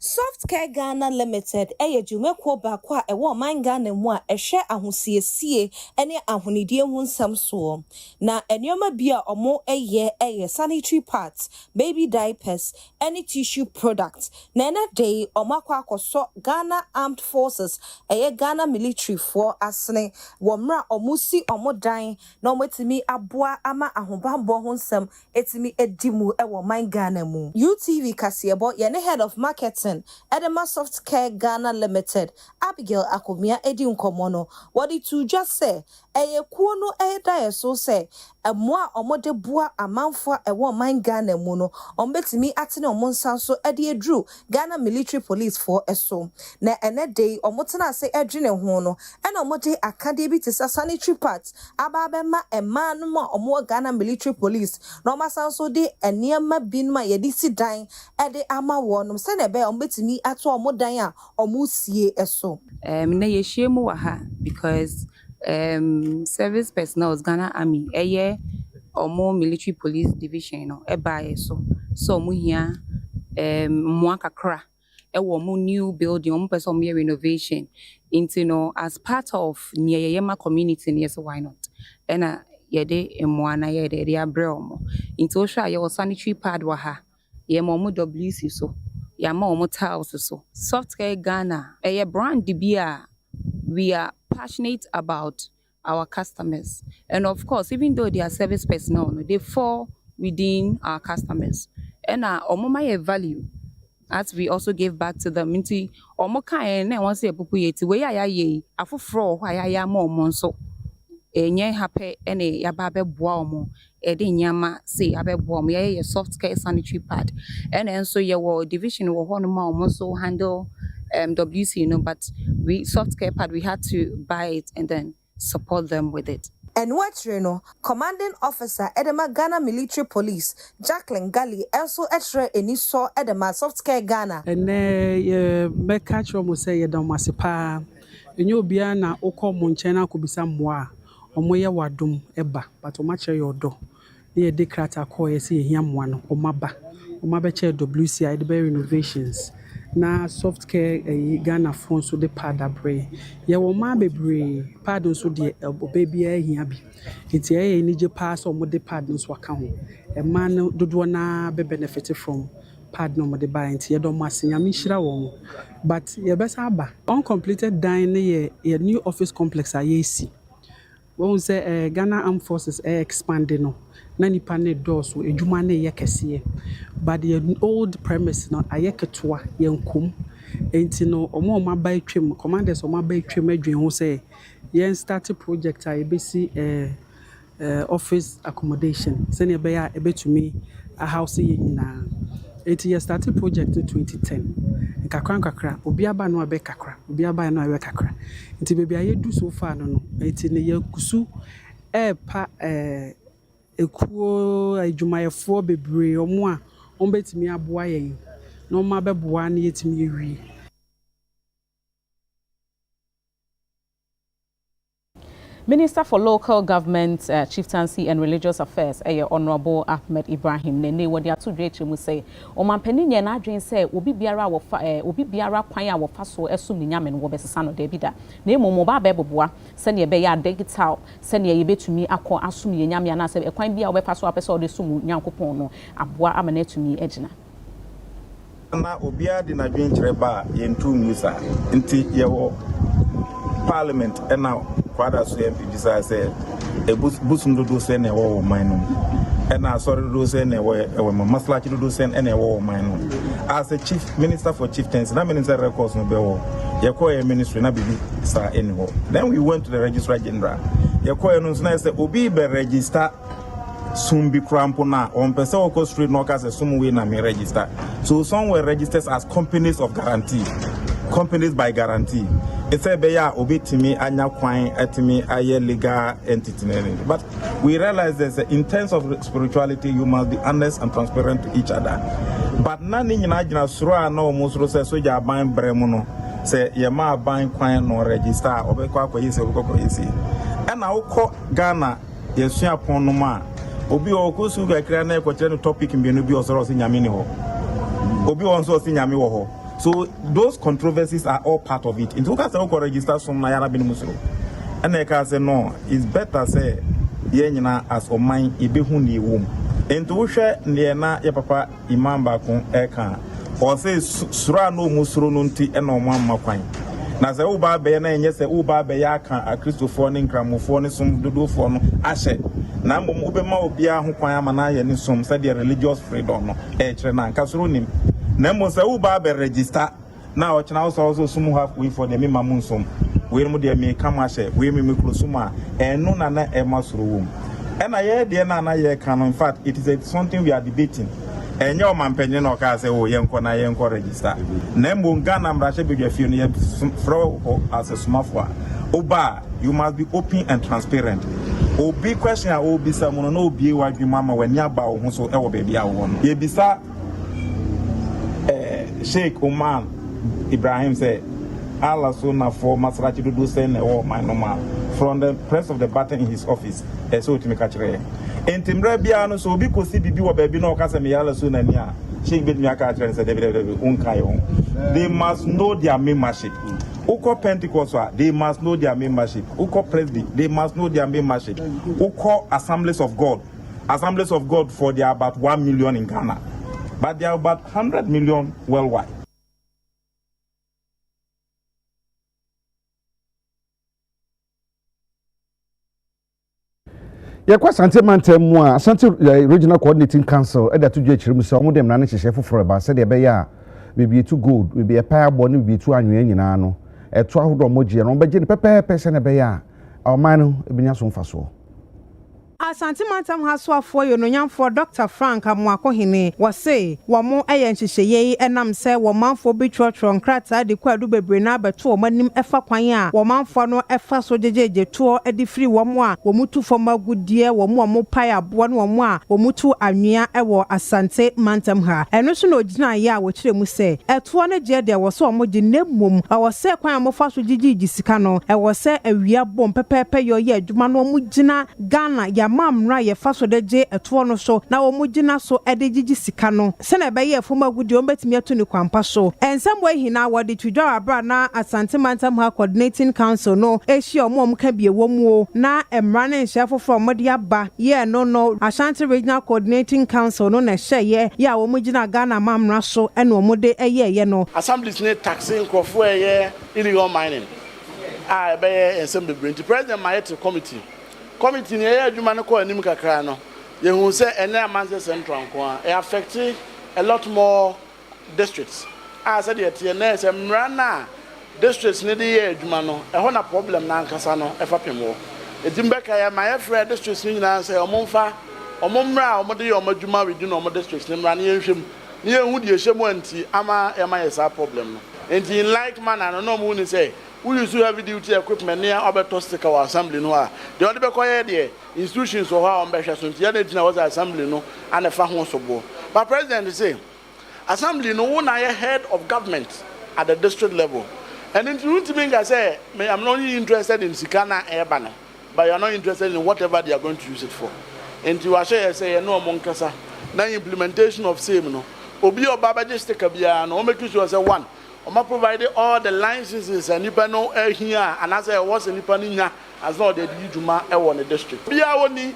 Soft Care Ghana Limited eye dwumako ba kwa ewo man Ghana mu a ehwe ahosiesie ene ahonidie hu nsam so na enioma bia omo eye sanitary pads, baby diapers, any tissue products na na day omo akwakoso Ghana Armed Forces eye Ghana military for asne womra omusi omo dan na omotimi aboa ama ahobambo hu nsam etimi edimu ewo man Ghana mu. UTV Kasiebo ye ne head of marketing Edema Soft Care Ghana Limited, Abigail Akomia Edi Nkomono, what it to just say, kuo no da so say, mwa omode bua amanfo ewo man Ghana muno, ombetimi atine omonsan so edi edru Ghana Military Police for eso. Na ene day omotena se edwene ho no, ena omode akade bi tisa sanitary pads, ababema ema no ma omo Ghana Military Police, no masan so de eniema binma yedi sidan ede ama wonum se na be ombetimi ato omodan a omusie eso. Na yehie mu wa ha because service personnel Ghana Army omo military police division no eba so mu hia mo akakra ewo mo new building omo person mo renovation into no as part of nyeyema community yes why not ena yede emo na yede de abre omo into hwa ye sanitary pad wa ha ye mo WC so ya ma omo tiles so. Soft Care Ghana a brand bia we are passionate about our customers, and of course even though they are service personnel they fall within our customers and omo my value as we also give back to them nti omo kan na won say pupu yeti we ya ye afoforo ho ya ma omo so enye happy ene ya ba be boa omo ede nyama say abeboa omo ye soft care sanitary pad and so ye wo division wo ho no ma omo so handle WC but we soft care pad we had to buy it and then support them with it. And what commanding officer Edema Ghana Military Police Jacqueline Gali also etre eniso Edema Soft Care Ghana and ye be catch omo say ye don masipa enye obia na okọ mo nche na akobisa moa omo ye wadom eba but o ma che your do na ye de krata call ye say hia moa no o ma be che WCI de be renovations na Soft Care Ghana phone so de pad abre ye wo ma bebre pad so de baby ahia bi enti ye ni je pass o mo de pad so aka ho e ma no dodo na be benefit from pad no mo de buy enti ye do mo asenya mi hira wo but ye be sa ba uncompleted dine ye new office complex a ye si won say Ghana Armed Forces expanding no na nipa ne doors wo edwuma na ye kese but the old premise no ayeketwa ye nkom enti no omo ba twem commanders omo ba twem adwen ho say ye start project a ebesi office accommodation say ne be ya ebetumi a house ye nyina enti ye start project 2010 kakra obi aba no abe kakra obi aba no awe kakra enti bebi ayedu so far no enti ne ye kusu pa ekuo adwumayefo bebre omo a ombetimi aboa yen na omo abeboa na yetimi ewie. Minister for Local Government, Chieftaincy and Religious Affairs, Honorable Ahmed Ibrahim, Nene, what they are to do mu say, O man penny and adrian say, Obi biara kwanya wa faso esum ni nyamen wo besano debida. Ne mo moba beboa, send ye beya digital, send ye be to me akọ asum ye nyame na se ekwan bia wo befaso apese de sumu nyankopon no aboa amane to me ejina. Na obia di na dwen kire ba ye ntu musa nti ye wo Parliament and now father so MP desire say a busum do say na wo man no and I saw do send away must like to do send any war mine. As a chief minister for chieftains, that minister records no bill. Yakoya ministry na be start anymore. Then we went to the registrar general. Yakoya no say obi be register soon be crampo na on person oko street no case some way na me register. So some were registered as companies of guarantee. Companies by guarantee. It's a beya obitimi anya kwan atimi aye legal entity. But we realize that in terms of spirituality, you must be honest and transparent to each other. But none in Najina Sura no musro says so ya buying bremono. Say yama buying kwan no register or be kwa easy. And I call Ghana yesia ponoma. Obi okusu ga kra na ekotre no topic mbienu bi osoro si nyame ni ho. Obi onso si nyame wo ho. So those controversies are all part of it. In toka say we register some na yara bin musoro. And I can say no, it's better say ye nyina as o man e be hu ni wom. Enti wo hwe ne na ye papa imam ba kon e kan. O say sura no musoro no nti e na o man makwan. Na say wo ba be na enye say wo ba be ya kan a Christopher ne nkramofo ne som dodofo no ahye. Na mbom obema obia ho kwan ama na ye ne som say the religious freedom no e kire na nkasoro nim. Na mo say wo ba be register na o chena also some halfway for the memamun som. We mu de me kam ahye we me krosuma eno na na e masoro wom. And I hear the na ye can, in fact it is something we are debating. And your man penny no ka say oh yenko na yenko register. Na mbom Ghana mrahye be dwafie no ye fro as a smartphone. Oba, you must be open and transparent. Obi question obi samuno no obi wadwi mama wani aba wo so e wo baby a wo no. Ye bisa Sheikh Oman Ibrahim said Allah sona for Masrachi do send or my normal from the press of the button in his office. So to me catch re. Entimre bia no so obi ko si bibi wo baby no ka se me yala so na ni a Sheikh bit me aka catch say they must know their membership. Uko Pentecost, they must know their membership. Uko Presby, they must know their membership. Uko Assemblies of God for they are about 1 million in Ghana. But they are about 100 million worldwide. Yakwa Sante Mantemwa, Sante Regional Coordinating Council, Eda to Jechim, so modem Nana Chef for about said a we be too good, we be a pair bonny, we be too annual. A 12 moji and on Bajin Pepe person a bear, our man, Ebinason Faso. Asante Mantam haswa for you no yam for Dr. Frank Amwako hine was say one more ayen ye enam say one man for be church on krata de kwadu bebre na beto manim efa kwan a one man for no efa so jeje to e di free one mo a wo mutu for magudie wo mo pai abo no mo a wo mutu anwea e wo Asante Mantam ha eno so no gina ye a wo kire mu say eto no je de wo so mo de nemum a wo say kwan mo fa so jeje sika no e wo say awia bom pepepe yo ye adwuma no mo gina Ghana ya mamra ye faso de je eto no so na wo mugina so ede gigi sika no se na be ye foma gudi o betimi ato ni kwampa so ensam we hina wode twidwa abra na Asante Mantam ha coordinating council no ehia omo ka bie womu na emra na nhia foforo mode aba ye no Ashanti Regional Coordinating Council no na hye ye a wo mugina Ghana mamra so ene omode ye no assemblies ne taxing crofo ye illegal mining be ensam be brent president mayet committee ni adwuma no ko anim kakra no ye hu se ene amanse central nko a affect a lot more districts as said yet na se mrana districts ni de adwuma no e ho na problem na nkasa no e fapemo edimbeka ya my friend districts ni na se omomfa omomra omode ye omadwuma we do no districts ni mrana ye hwem ni ye hu de hyem anti ama e ma ye sa problem no and in like manner no mo ni say we use heavy duty equipment near Alberto stick our assembly no a the only be koye there institutions so how on be hwe so ntia na dina was assembly no and fa ho so bo but president say assembly no na ye head of government at the district level and into me say I'm not interested in sikana ebana but you are not interested in whatever they are going to use it for and you are say no monkasa na implementation of same no obi obaba just stick bia no make sure say one Oma provided all the licenses and nipa no here and as I was a nipa ninya as not the Juma in the district. Bia woni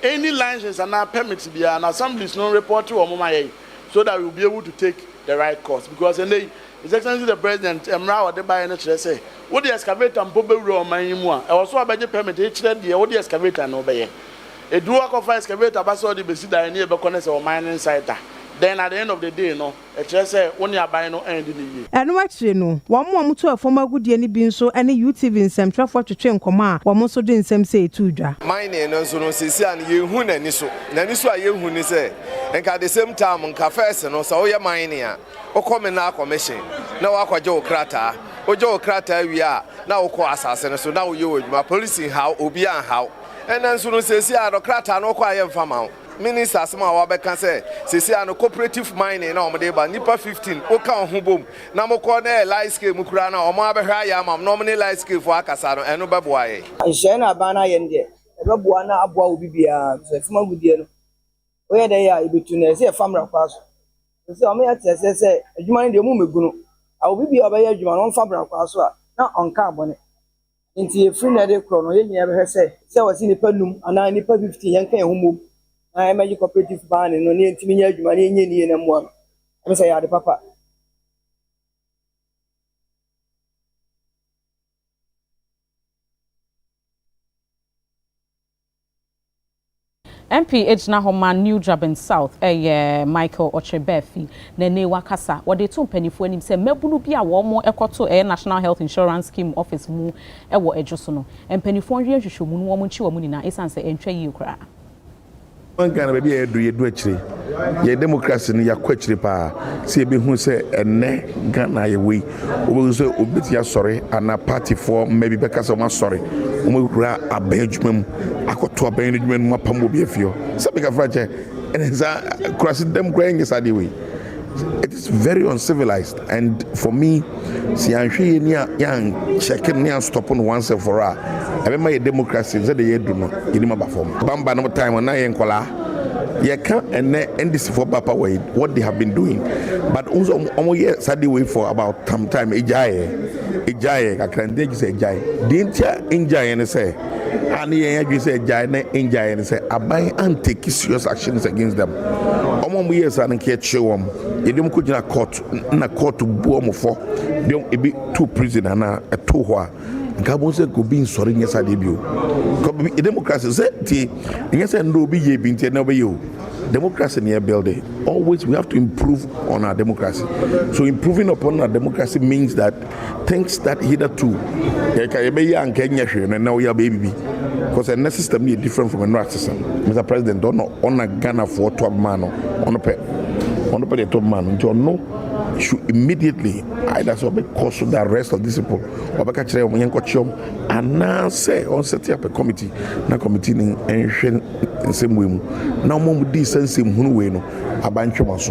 any license and permits bia and assemblies no report to Omoma so that we will be able to take the right course because and they His Excellency the President Emra or the buy no say what the excavator and bobe ro man mu a e was so abeje permit e kire de what the excavator no be A dual conference excavator basso the besida near Bacones or mining site. Then at the end of the day, no, a chest only a buy no end in the year. And what you know, one more to a former good any being so any UTV in some traffic to train command, one more so didn't say to ja. Mine and so no see and you who Naniso, Naniso, you who say, and at the same time on cafes and also your mining, or come in our commission. Now, Aqua Joe Crata, or Joe Crata, we are now co assassin, so now you with my policing how, Obian how, and then soon says, yeah, the Crata no quiet from out. Minister Asma Wabeka say, say, no cooperative mining, no, but Nipa 15, Oka Hubum, Namo Corner, light scale Mukrana, or Mabahaya, nominal light scale for Akasano, and no Babuay. I share Bana Yende, Rabuana Abua will be a Fuma Gudian. Where they are between a family pass. So I say, you mind the Mumugunu. I will be a Bayajuan on Fabra Passwa, not on carbon. Into a free netted chrono, you never say, so I was in the Penum, and I Nipa 15 young Humu. I am a cooperative ban and no need to me money in and one. I say, I papa. MPH na homa new job in South Michael Ochebefi Nene Wakasa what they two penny for him say mebunu bi a wo mo ekoto National Health Insurance Scheme office mu wo ejoso no penny for hwe hwehwe mu no wo mo nchi wo mu ni na esanse entwa yi kra. One Ghana baby you actually. Your democracy ni ya kwachiri pa. See be who say ene Ghana ye we. We say obiti ya sorry and a party for maybe because of my sorry. Umura abejumem akoto abejumem mapambo bi afio. Say be ka fraje and is cross them growing is adi way. It is very uncivilized, and for me, see, I'm sure young checking near stopping once and for all. I remember a democracy that they do not in my perform. Bamba no time when I am Kola. You can't end this for Papa way what they have been doing, but also almost years had the way for about some time. Ejaye, I can say Ejaye. Didn't you enjoy and say? And you say Ejaye, enjoy and say, I buy and take serious actions against them. Almost years I don't care show them. You don't go to court to boom for. Don't be two prison and a two hoa. Gabon could be sorry yes I debut. Democracy said yes and no be ye been never you. Democracy near building. Always we have to improve on our democracy. So improving upon our democracy means that things that hitherto and Kenya and now we are baby. Because a system is different from another system. Mr. President, don't know on a Ghana for 12 man on a pay. On the 12 man, you know, should immediately either so because of the rest of these people or catch them and now say on set up a committee, na committee in same way. Now, more with this and same way, no, a bunch of us.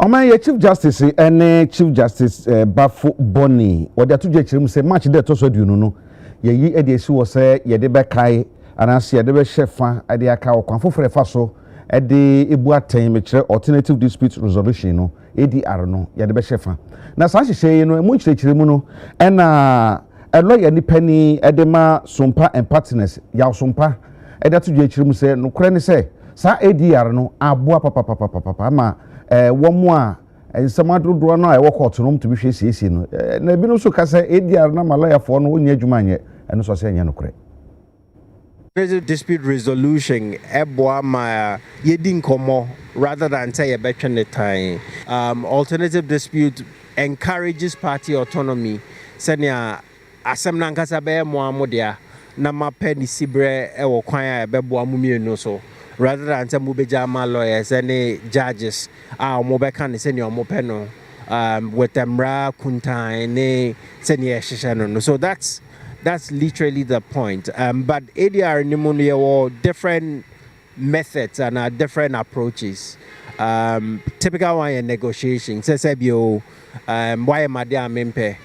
Oman Chief Justice and Chief Justice Bafo Boni or the two judges say much that also do no ye edisi was say ye de bekai and as ye de be shefa e de aka okwanfo frefa so e de ebu aten me kire alternative dispute resolution no ADR no ye de be shefa na sa hye no mu kire mu no e na e lawyer ni pani e de ma sompa and partners ya sompa e de two judges mu say no kure ni say sa ADR no aboa papa ma one more and some other no I walk out to be hwesi no na bi no so ka say ADR na malaya for no onya adwuma nye eno so say nya no kure dispute resolution eboa ma yedin komo rather than say a between the time alternative dispute encourages party autonomy senia asem na nkasa be mo amodia na mape ni sibre e wo kwan a be boa mu mienu so rather than say mubejama lawyers any judges mobeka ne senior mopeno with emra kuntai ne senior shishano. So that's literally the point. But ADR pneumonia or different methods and different approaches. Typical one in negotiation. Sesebio why madia mempe.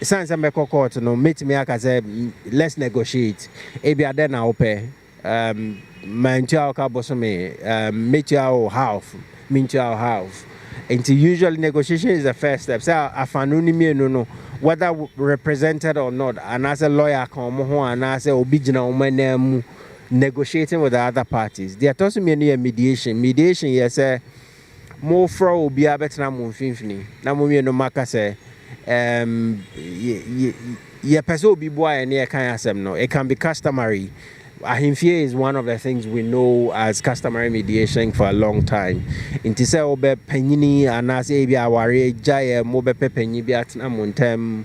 Since I'm a court no meet me say let's negotiate. Ebia then I'll pay. Manchao kabosome meet half and usually negotiation is the first step. So afanuni me no whether represented or not, and as a lawyer come and as a obijina negotiating with the other parties. There are also many mediation yes more for obi abetna mo finfini na mo me no maka say person be boy and yeah kind of no. It can be customary. Ahimfie is one of the things we know as customary mediation for a long time. Inti se obe penyini anase bi aware jaye mobe pe penyi bi atena montem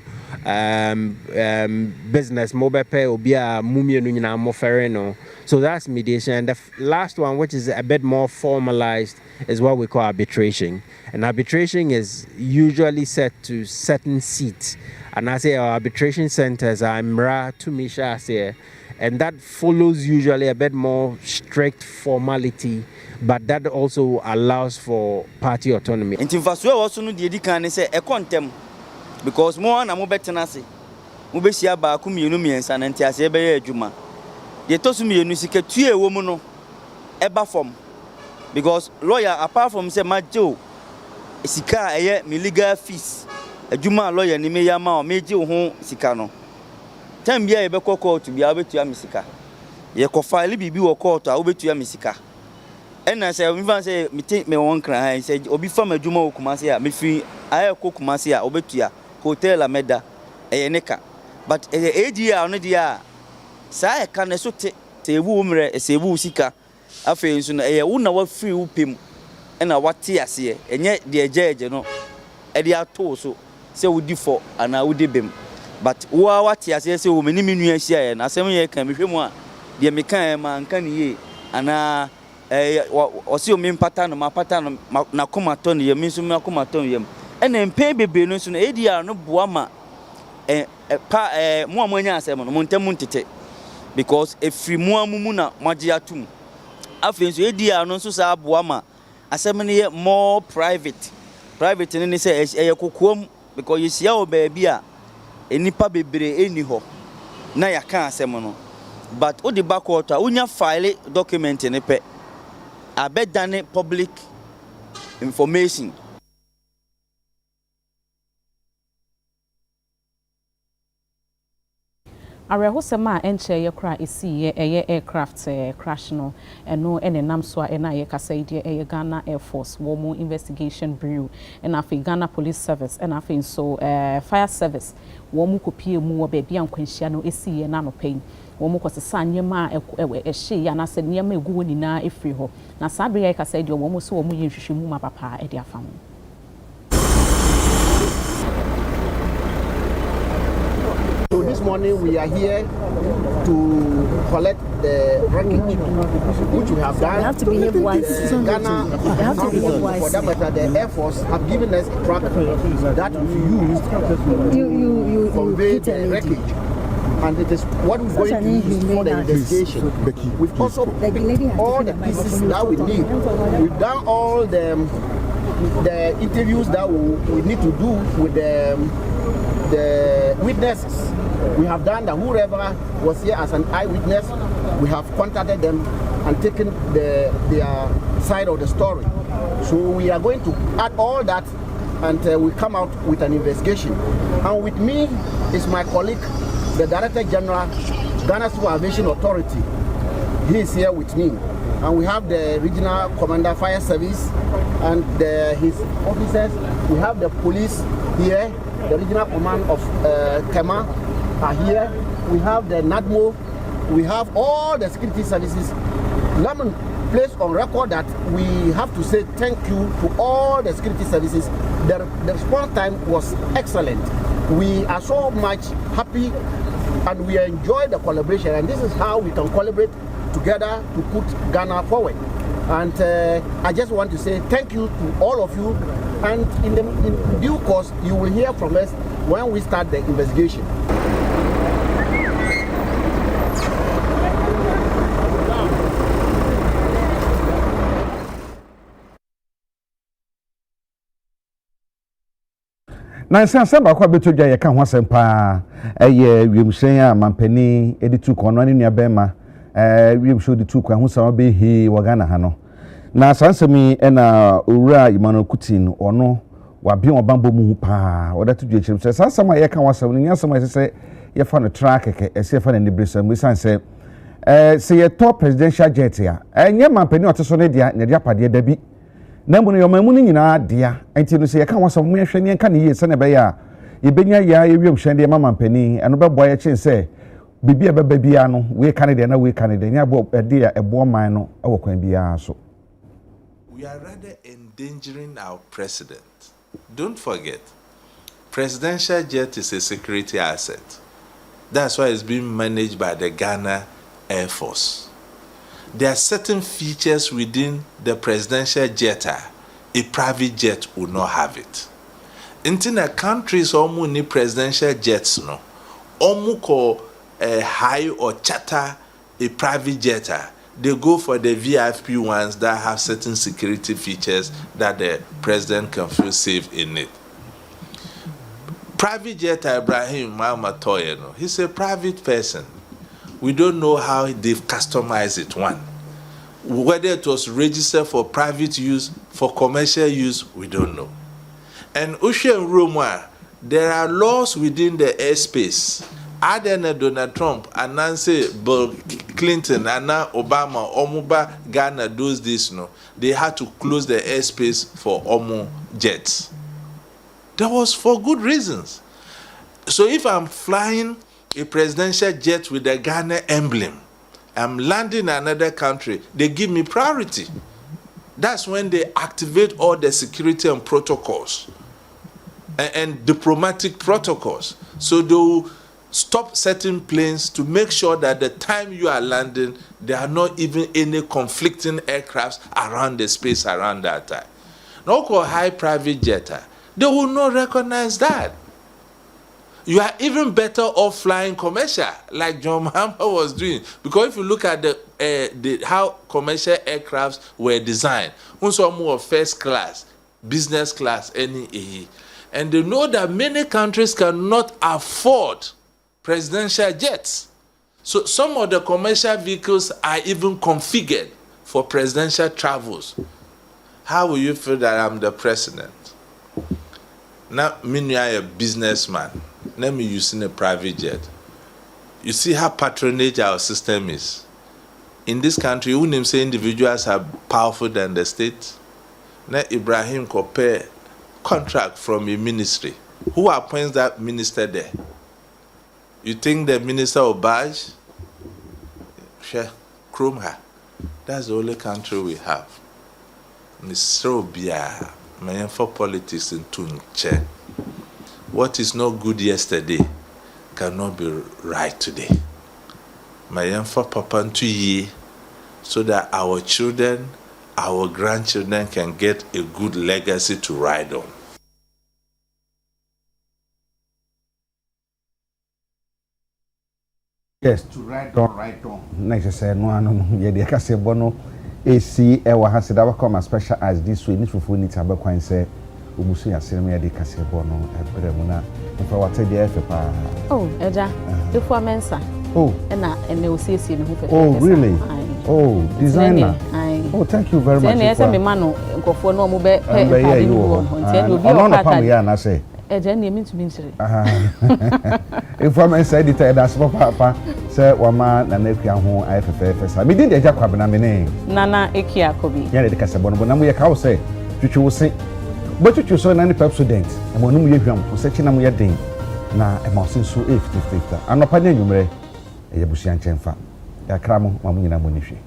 business mobe pe obi a mumienu nyina mofere no. So that's mediation. And the last one, which is a bit more formalized, is what we call arbitration. And arbitration is usually set to certain seats. And I say our arbitration centers are Mra to Misha say. And that follows usually a bit more strict formality, but that also allows for party autonomy. In Timfasua also no the can say a contem because more na mo betenase. Mo be sia ba ku mienu miensa na ntiase be ye adwuma. Ye to so mienu sika tue wo mu no eba form because lawyer apart from say majo sika eye me legal fees adwuma lawyer ni me ya ma o meje ho sika no. Time bia ye be court bia obetua misika ye ko file bibi wo court a obetua misika ena say me fan say me won kran say obi fam adwuma wo kumase a me fi aye ko kumase a obetua hotel ameda eye nika but ADR no dia sa e kan so te ewu mre esewu sika afa nso na eye wo na wa free wo pem ena wate ase enye de ejeje no e dia to so say wo di for ana wo de bem. But what I say, many minutes here, and as I can be more, the American man can ye, and or see me pattern, my pattern, Nakumaton, ye means Nakumaton, and then pay baby, no soon, ADR, no Buama, more money as Montemuntite, because if free more mumuna, Magiatum, I think ADR no so Buama, as many more private, and then they say, a cocoa, because you see our baby. Enipa bebre eni ho na ya kan asem no but o de backward unya file document ne pe abedane public information. Arehosema enche ye kra esi ye aircraft crash no eno enenam so a ena ye kasa ide ye Ghana Air Force wo mu investigation bureau ena afi Ghana Police Service ena afi so fire service wo mu kopie mu wo baabi ankwanhia no esi ye na no pain wo mu kosesa nyema ehye ya na se nyema egu woni na efri ho na sabre ye kasa ide wo mu so wo mu ye hwehwemu ma papa e de afa mu. So this morning we are here to collect the wreckage, which we have done. You have to behave wise. Ghana, you have to behave wise. For that matter, the Air Force have given us a truck that we used to convey the wreckage. And it is what we're going to use for the investigation. We've also picked all the pieces that we need. We've done all the interviews that we need to do with the witnesses. We have done that. Whoever was here as an eyewitness, we have contacted them and taken their side of the story. So we are going to add all that and we come out with an investigation. And with me is my colleague, the Director General, Ghana Civil Aviation Authority. He is here with me. And we have the Regional Commander Fire Service and his officers. We have the police here, the Regional Command of Kema are here. We have the NADMO. We have all the security services. Let me place on record that we have to say thank you to all the security services. The response time was excellent. We are so much happy and we enjoy the collaboration, and this is how we can collaborate together to put Ghana forward. And I just want to say thank you to all of you, and in due course you will hear from us when we start the investigation. Na nsansa ba kwa beto dwa ye ka ho asempa eye wiemhyen a mampani editu kono ne nua bema wiemhyen editu kwa ho sama be he wagana ha no na sansemi na owura Emmanuel Kutin ono wabi obambo mu pa odatu dwa chirim se sansama ye ka ho asem ne nyasama se ye fa no track keke ese fa na nebresam we sanse se ye top presidential jet ya enye mampani oteso ne dia ne dia pade dabi na mbu no yomamu ni nyina dia enti no se ye ka wasam mu hwe ne ka ne ye se ne be ya yebenya ya ewiem hwende mama mpani eno be boye chen say bibia beba bia no we Canada na we Canada nya bo ede ya ebo man no ewo kwan bia so. We are rather endangering our president. Don't forget, presidential jet is a security asset. That's why it's being managed by the Ghana Air Force. There are certain features within the presidential jet. A private jet will not have it. In the countries almost need presidential jets, no, almost call a high or charter a private jet. They go for the VIP ones that have certain security features that the president can feel safe in it. Private jet Ibrahim Mamatoyeno, he's a private person. We don't know how they've customized it, one. Whether it was registered for private use, for commercial use, we don't know. And Ocean Roma, there are laws within the airspace. Adena Donald Trump, and Nancy Bill Clinton, and now Obama, Omuba, Ghana does this, no. They had to close the airspace for Omo jets. That was for good reasons. So if I'm flying a presidential jet with the Ghana emblem, I'm landing in another country, they give me priority. That's when they activate all the security and protocols and diplomatic protocols. So they will stop certain planes to make sure that the time you are landing, there are not even any conflicting aircrafts around the space around that time. Now, called high private jet, they will not recognize that. You are even better off flying commercial, like John Mahama was doing. Because if you look at how commercial aircrafts were designed, some more first class, business class, any. And they know that many countries cannot afford presidential jets. So some of the commercial vehicles are even configured for presidential travels. How will you feel that I'm the president? Now, me a businessman. Let me using a private jet. You see how patronage our system is. In this country, you wouldn't say individuals are powerful than the state. Now, Ibrahim compare contract from a ministry. Who appoints that minister there? You think the minister will budge? Sure, chrome her. That's the only country we have. Nisrobia, man, for politics in Tunche. What is not good yesterday cannot be right today. My for Papa ye, so that our children, our grandchildren can get a good legacy to ride on. Yes, to ride on. Next, say no, yeah, the case bono. AC ewa hasida wakoma special as this way. Nifufu ni taba kwa nse. Umusu ya sinema ya di kase bono. Ebere muna. Mfa wate di efe pa. Oh, eja. Ifua mensa. Oh. Ene usisi ni hufe. Oh, really? Oh, designer. Oh, thank you very much. Ene ese mi mano nkofo no mu be pe pa ni wo. Ono na pam ya na say. Eja ni emi tumi ntire. Ifua mensa editor da so papa. Se wama na nekua ho ayefefe sa. Me din de eja kwabena me ne. Nana ekia kobi. Ya de kase bono na mu ye ka wo say. Twitwi wo se. But you so na ni student. E mo no mu ye hwam. Wo se chi na mu ye den. Na e ma so 50-50. Anopa nya nwumre. E ye busia nchemfa. Ya kramo ma mu nyina mo ni hwe.